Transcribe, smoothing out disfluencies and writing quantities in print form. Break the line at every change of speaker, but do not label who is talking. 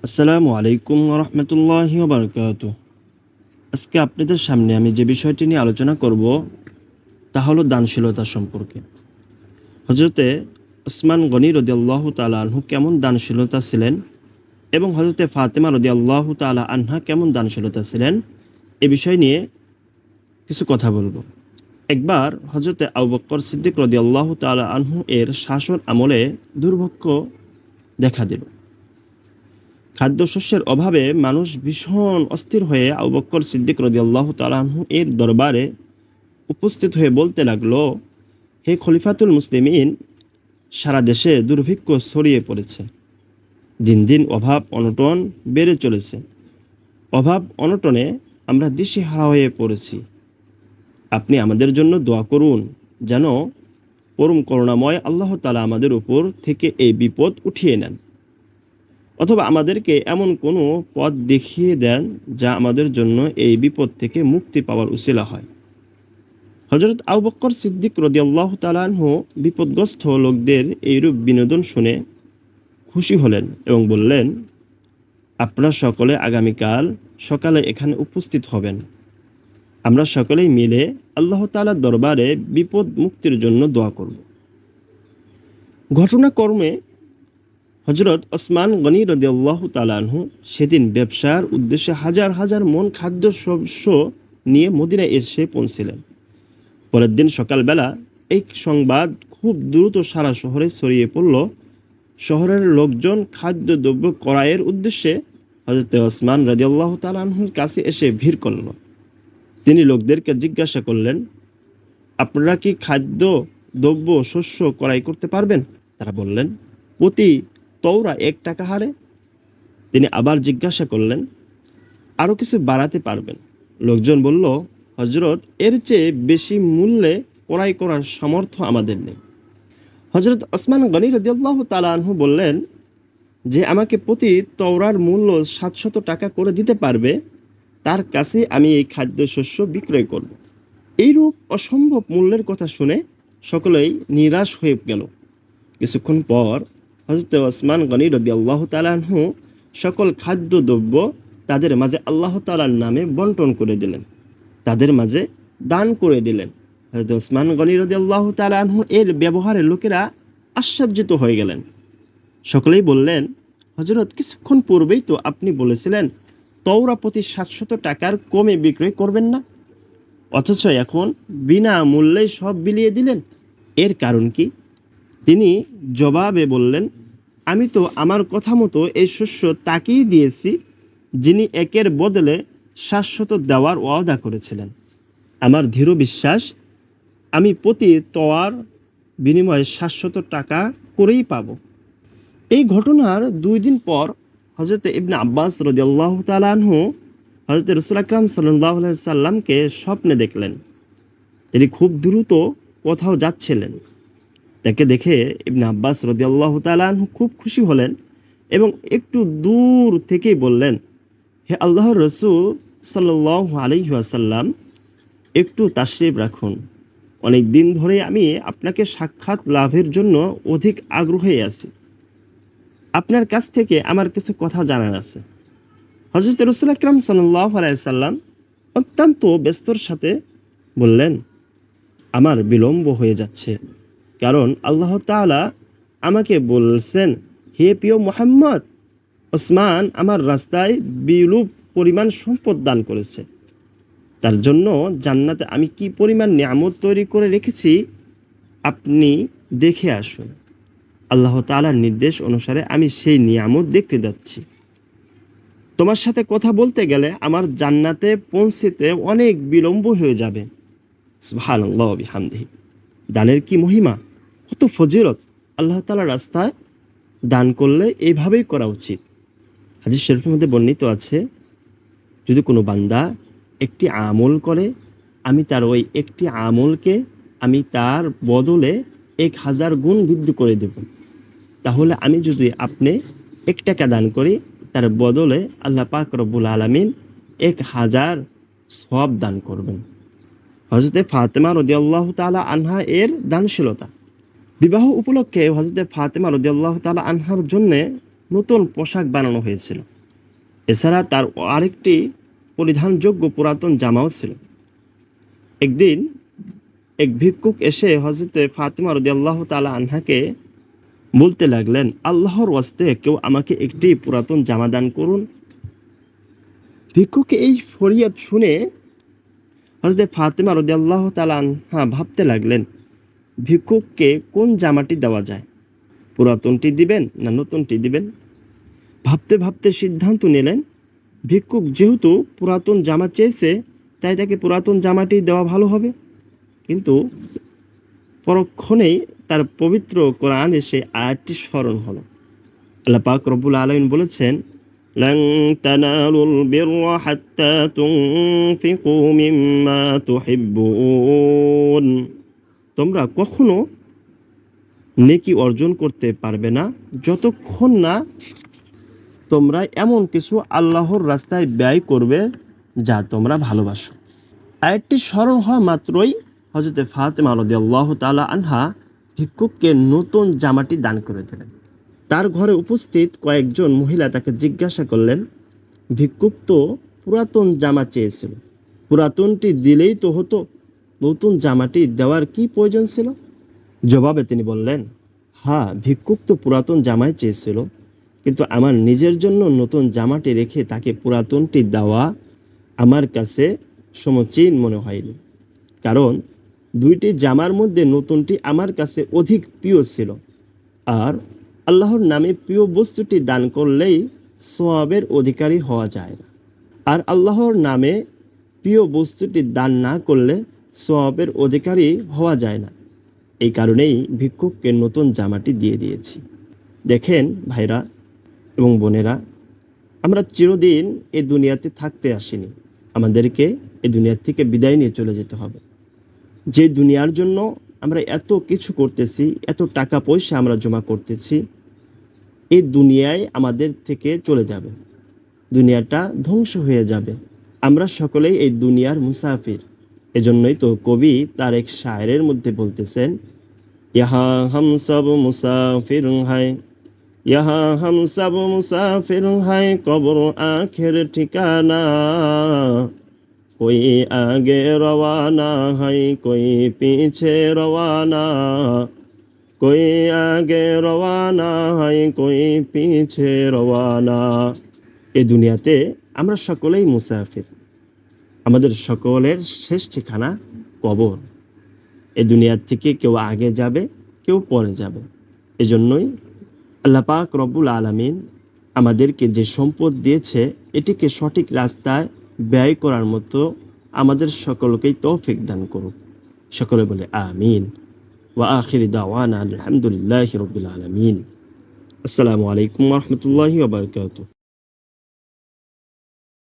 আসসালামু আলাইকুম রহমতুল্লাহি বারাকাতুহু। আজকে আপনাদের সামনে আমি যে বিষয়টি নিয়ে আলোচনা করব তা হলো দানশীলতা সম্পর্কে। হযরতে ওসমান গনি রাদিয়াল্লাহু তাআলা আনহু কেমন দানশীলতা ছিলেন এবং হযরতে ফাতেমা রাদিয়াল্লাহু তাআলা আনহা কেমন দানশীলতা ছিলেন এ বিষয় নিয়ে কিছু কথা বলবো। একবার হযরতে আবু বকর সিদ্দিক রাদিয়াল্লাহু তাআলা আনহু এর শাসন আমলে দুর্ভিক্ষ দেখা দিল। খাদ্যশস্যের অভাবে মানুষ ভীষণ অস্থির হয়ে আবু বকর সিদ্দিক রাদিয়াল্লাহু তাআলা আনহু এর দরবারে উপস্থিত হয়ে বলতে লাগলো, হে খলিফাতুল মুসলিমিন, সারা দেশে দুর্ভিক্ষ ছড়িয়ে পড়েছে। দিন দিন অভাব অনটন বেড়ে চলেছে। অভাব অনটনে আমরা দিশেহারা হয়ে পড়েছি। আপনি আমাদের জন্য দোয়া করুন যেন পরম করুণাময় আল্লাহ তাআলা আমাদের উপর থেকে এই বিপদ উঠিয়ে নেন, অথবা আমাদেরকে এমন কোনো পথ দেখিয়ে দেন যা আমাদের জন্য এই বিপদ থেকে মুক্তি পাওয়ার উসিলা হয়। হযরত আবু বকর সিদ্দিক রাদিয়াল্লাহু তাআলা আনহু বিপদগ্রস্ত লোকদের এইরূপ বিনোদন শুনে খুশি হলেন এবং বললেন, আপনারা সকলে আগামীকাল সকালে এখানে উপস্থিত হবেন। আমরা সকলেই মিলে আল্লাহ তাআলার দরবারে বিপদ মুক্তির জন্য দোয়া করব। ঘটনাক্রমে হযরত ওসমান গনি রাদিয়াল্লাহু তাআলা আনহু সেদিন ব্যবসার উদ্দেশ্যে হাজার হাজার মন খাদ্যশস্য নিয়ে মদিনায় এসে পৌঁছলেন। পরের দিন সকালবেলা এই সংবাদ খুব দ্রুত সারা শহরে ছড়িয়ে পড়ল। শহরের লোকজন খাদ্যদ্রব্য ক্রয়ের উদ্দেশ্যে হযরত ওসমান রাদিয়াল্লাহু তাআলা আনহুর কাছে এসে ভিড় করল। তিনি লোকদেরকে জিজ্ঞাসা করলেন, আপনারা কি খাদ্য দ্রব্য শস্য ক্রয় করতে পারবেন? তারা বললেন, প্রতি তওরা 1 টাকা হারে। তিনি আবার জিজ্ঞাসা করলেন, আরো কিছু বাড়াতে পারবেন? লোকজন বলল, হযরত, এর চেয়ে বেশি মূল্যে ক্রয় করার সামর্থ্য আমাদের নেই। হযরত ওসমান গনি রাদিয়াল্লাহু তাআলা আনহু বললেন, যে আমাকে প্রতি তওরার মূল্য 700 টাকা করে দিতে পারবে, তার কাছে আমি এই খাদ্যশস্য বিক্রয় করব। এইরূপ অসম্ভব মূল্যের কথা শুনে সকলেই নিরাশ হয়ে গেল। কিছুক্ষণ পর হযরত ওসমান গনি রাদিয়াল্লাহু তাআলা আনহু সকল খাদ্যদ্রব্য তাদের মাঝে আল্লাহ তাআলার নামে বন্টন করে দিলেন, তাদের মাঝে দান করে দিলেন। হযরত ওসমান গনি রাদিয়াল্লাহু তাআলা আনহু এর ব্যবহারে লোকেরা আশ্চর্যিত হয়ে গেলেন। সকলেই বললেন, হযরত, কিছুক্ষণ পূর্বেই তো আপনি বলেছিলেন তওরা প্রতি 700 টাকার কমে বিক্রয় করবেন না, অথচ এখন বিনা মূল্যে সব বিলিয়ে দিলেন। এর কারণ কি? তিনি জবাবে বললেন, আমি তো আমার কথা মতো এই শস্য তাকেই দিয়েছি যিনি একের বদলে 700 দেওয়ার ওয়াদা করেছিলেন। আমার দৃঢ় বিশ্বাস আমি প্রতি তওয়ার বিনিময়ে 700 টাকা করেই পাব। এই ঘটনার 2 দিন পর হযরত ইবনে আব্বাস রাদিয়াল্লাহু তাআলা আনহু হযরত রাসূল আকরাম সাল্লাল্লাহু আলাইহি সাল্লামকে স্বপ্নে দেখলেন। তিনি খুব দ্রুত কোথাও যাচ্ছিলেন। তাকে দেখে ইবনে আব্বাস রাদিয়াল্লাহু তাআলা আনহু খুব খুশি হলেন এবং একটু দূর থেকেই বললেন, হে আল্লাহর রাসূল সাল্লাল্লাহু আলাইহি ওয়াসাল্লাম, একটু তাশরিফ রাখুন। অনেক দিন ধরে আমি আপনাকে সাক্ষাৎ লাভের জন্য অধিক আগ্রহী আছি। আপনার কাছ থেকে আমার কিছু কথা জানার আছে। হযরত রাসূল আকরাম সাল্লাল্লাহু আলাইহি সাল্লাম অত্যন্ত ব্যস্তর সাথে বললেন, আমার বিলম্ব হয়ে যাচ্ছে, কারণ আল্লাহ তাআলা আমাকে বলছেন, হে প্রিয় মুহাম্মদ, ওসমান আমার রাস্তায় বিলুপ পরিমাণ সম্পদ দান করেছে। তার জন্য জান্নাতে আমি কি পরিমাণ নিয়ামত তৈরি করে রেখেছি আপনি দেখে আসুন। আল্লাহ তাআলার নির্দেশ অনুসারে আমি সেই নিয়ামত দেখতে যাচ্ছি। তোমার সাথে কথা বলতে গেলে আমার জান্নাতে পৌঁছতে অনেক বিলম্ব হয়ে যাবে। সুবহানাল্লাহ ওয়া বিহামদিহি। দানের কি মহিমা, কত ফজিলত! আল্লাহ তাআলার রাস্তায় দান করলে এইভাবেই করা উচিত। হাদিস শরীফের মধ্যে বর্ণিত আছে, যদি কোনো বান্দা একটি আমল করে, আমি তার ওই একটি আমলকে আমি তার বদলে 1000 গুণ বৃদ্ধি করে দেব। তাহলে আমি যদি আপনি 1 টাকা দান করি, তার বদলে আল্লাহ পাক রব্বুল আলামিন 1000 সওয়াব দান করবেন। হযরত ফাতেমা রাদিয়াল্লাহু তাআলা আনহা এর দানশীলতা। বিবাহ উপলক্ষে হযরত ফাতেমা রাদিয়াল্লাহু তাআলা আনহার জন্য নতুন পোশাক বানানো হয়েছিল। এছাড়া তার আরেকটি পরিধানযোগ্য পুরাতন জামাও ছিল। একদিন এক ভিক্ষুক এসে হযরতে ফাতিমা রাদিয়াল্লাহু তাআলা আনহাকে বলতে লাগলেন, আল্লাহর ওয়াস্তে কেউ আমাকে একটি পুরাতন জামা দান করুন। ভিক্ষুকে এই ফরিয়াদ শুনে হযরতে ফাতিমা রাদিয়াল্লাহু তাআলা আনহা ভাবতে লাগলেন, ভিক্ষুককে কোন জামাটি দেওয়া যায়, পুরাতনটি দিবেন না নতুনটি দিবেন। ভাবতে ভাবতে সিদ্ধান্ত নিলেন, ভিক্ষুক যেহেতু পুরাতন জামা চেয়েছে, তাই তাকে পুরাতন জামাটি দেওয়া ভালো হবে। কিন্তু পরক্ষণেই তার পবিত্র কোরআনে সেই আয়াতটি স্মরণ হলো। আল্লাহ পাক রব্বুল আলামিন বলেছেন, লান তানালুল বিররা হাত্তা তুনফিকু মিম্মা তুহিব্বুন। তোমরা কখনো নেকি অর্জন করতে পারবে না যতক্ষণ না তোমরা এমন কিছু আল্লাহর রাস্তায় ব্যয় করবে যা তোমরা ভালোবাসো। আয়াতটি স্মরণ হওয়া মাত্রই হযরতে ফাতিমা রাদিয়াল্লাহু তাআলা আনহা ভিক্ষুককে নতুন জামাটি দান করে দিলেন। তার ঘরে উপস্থিত কয়েকজন মহিলা তাকে জিজ্ঞাসা করলেন, ভিক্ষুক তো পুরাতন জামা চেয়েছিল, পুরাতনটি দিলেই তো হতো, নতুন জামাটি দেওয়ার কি প্রয়োজন ছিল? জবাবে তিনি বললেন, হ্যাঁ, ভিক্ষুক তো পুরাতন জামাই চেয়েছিল, কিন্তু আমার নিজের জন্য নতুন জামাটি রেখে তাকে পুরাতনটি দেওয়া আমার কাছে সমীচীন মনে হয়নি। কারণ দুইটি জামার মধ্যে নতুনটি আমার কাছে অধিক প্রিয় ছিল। আর আল্লাহর নামে প্রিয় বস্তুটি দান করলেই সওয়াবের অধিকারী হওয়া যায় না। আর আল্লাহর নামে প্রিয় বস্তুটি দান না করলে সওয়াবের অধিকারী হওয়া যায় না। এই কারণেই ভিক্ষুককে নতুন জামাটি দিয়ে দিয়েছি। দেখেন ভাইরা এবং বোনেরা, আমরা চিরদিন এই দুনিয়াতে থাকতে আসিনি। আমাদেরকে এই দুনিয়া থেকে বিদায় নিয়ে চলে যেতে হবে। যে দুনিয়ার জন্য আমরা এত কিছু করতেছি, এত টাকা পয়সা আমরা জমা করতেছি, এই দুনিয়ায় আমাদের থেকে চলে যাবে, দুনিয়াটা ধ্বংস হয়ে যাবে। আমরা সকলেই এই দুনিয়ার মুসাফির। এজন্যই তো কবি তার এক শায়রের মধ্যে বলতেছেন, ইহা হাম সব মুসাফির হায়, ইহা হাম সব মুসাফির হায়, কবর আখের ঠিকানা, कोई आगे रवाना है कोई पीछे रवाना, कोई आगे रवाना है कोई पीछे रवाना। এই দুনিয়াতে আমরা সকলেই মুসাফির। আমাদের সকলের শেষ ঠিকানা কবর। এই দুনিয়া থেকে কেউ আগে যাবে, কেউ পরে যাবে। এজন্যই আল্লাহ পাক রব্বুল আলামিন আমাদেরকে যে সম্পদ দিয়েছে, এটিকে সঠিক রাস্তায় ব্যয় করার মতো আমাদের সকলকেই তৌফিক দান করুন। সকলে বলে আমিন। ওয়া আখিরি দাওয়ানা আলহামদুলিল্লাহি রাব্বিল আলামিন। আসসালামু আলাইকুম ওয়া রাহমাতুল্লাহি ওয়া বারাকাতুহু।